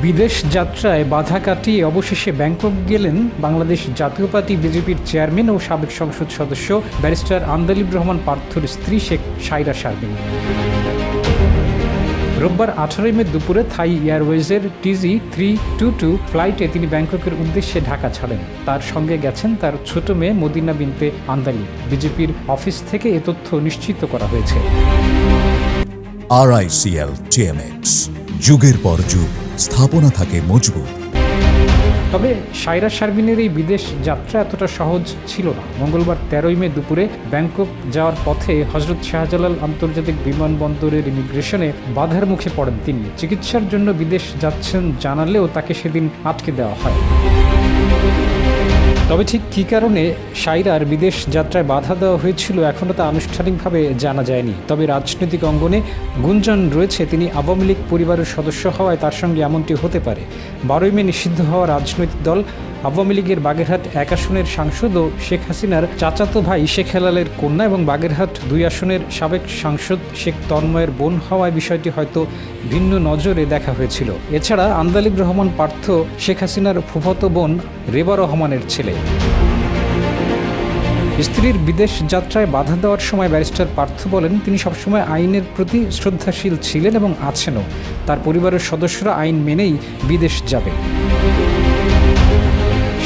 বিদেশ যাত্রায় বাধা কাটিয়ে অবশেষে ব্যাংকক গেলেন বাংলাদেশ জাতীয় পার্টি বিজেপির চেয়ারম্যান ও সাবেক সংসদ সদস্য ব্যারিস্টার আন্দালিব রহমান পার্থর স্ত্রী শেখ সাইরা শারমিন। রোববার 18 মে দুপুরে থাই এয়ারওয়েজের TG322 ফ্লাইটে তিনি ব্যাংককের উদ্দেশ্যে ঢাকা ছাড়েন। তার সঙ্গে গেছেন তার ছোট মেয়ে মদিনা বিনতে আন্দালিব। বিজেপির অফিস থেকে এ তথ্য নিশ্চিত করা হয়েছে। RICL TMX, যুগের পর যুগ স্থাপনা থাকে মজবুত। তবে সাইরা শারমিনের এই বিদেশ যাত্রা এতটা সহজ ছিল না। মঙ্গলবার 13 মে দুপুরে ব্যাংকক যাওয়ার পথে হজরত শাহজালাল আন্তর্জাতিক বিমানবন্দরের ইমিগ্রেশনে বাধার মুখে পড়েন তিনি। চিকিৎসার জন্য বিদেশ যাচ্ছেন জানালেও তাকে সেদিন আটকে দেওয়া হয়। তবে ঠিক কী কারণে সাইরার বিদেশ যাত্রায় বাধা দেওয়া হয়েছিল এখনও তা আনুষ্ঠানিকভাবে জানা যায়নি। তবে রাজনৈতিক অঙ্গনে গুঞ্জন রয়েছে তিনি আওয়ামী লীগ পরিবারের সদস্য হওয়ায় তার সঙ্গে এমনটি হতে পারে। 12 মে নিষিদ্ধ হওয়া রাজনৈতিক দল আওয়ামী লীগের বাগেরহাট 1 আসনের সাংসদ ও শেখ হাসিনার চাচাতো ভাই শেখ হেলালের কন্যা এবং বাগেরহাট 2 আসনের সাবেক সাংসদ শেখ তন্ময়ের বোন হওয়ায় বিষয়টি হয়তো ভিন্ন নজরে দেখা হয়েছিল। এছাড়া আন্দালিব রহমান পার্থ শেখ হাসিনার ফুফাতো বোন রেবা রহমানের ছেলে। স্ত্রীর বিদেশ যাত্রায় বাধা দেওয়ার সময় ব্যারিস্টার পার্থ বলেন, তিনি সবসময় আইনের প্রতি শ্রদ্ধাশীল ছিলেন এবং আছেনও। তার পরিবারের সদস্যরা আইন মেনেই বিদেশ যাবে।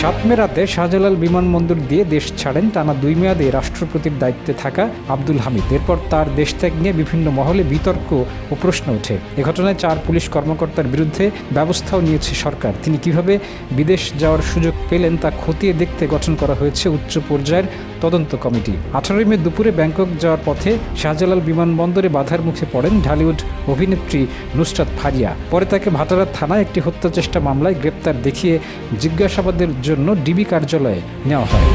7 মে রাতে শাহজালাল বিমানবন্দর দিয়ে দেশ ছাড়েন টানা 2 মেয়াদে রাষ্ট্রপতির দায়িত্বে থাকা আব্দুল হামিদ। এরপর তার দেশত্যাগ নিয়ে বিভিন্ন মহলে বিতর্ক ও প্রশ্ন ওঠে। এ ঘটনায় 4 পুলিশ কর্মকর্তার বিরুদ্ধে ব্যবস্থাও নিয়েছে সরকার। তিনি কিভাবে বিদেশ যাওয়ার সুযোগ পেলেন তা খতিয়ে দেখতে গঠন করা হয়েছে উচ্চ পর্যায়ের তদন্ত কমিটি। 18 মে দুপুরে ব্যাংকক যাওয়ার পথে শাহজালাল বিমানবন্দরে বাধার মুখে পড়েন ঢালিউড অভিনেত্রী নুসরাত ফারিয়া। পরে তাকে ভাটারা থানায় একটি হত্যাচেষ্টা মামলায় গ্রেপ্তার দেখিয়ে জিজ্ঞাসাবাদের জন্য ডিবি কার্যালয়ে নেওয়া হয়।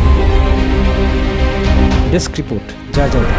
ডেস্ক রিপোর্ট, জয় জয়।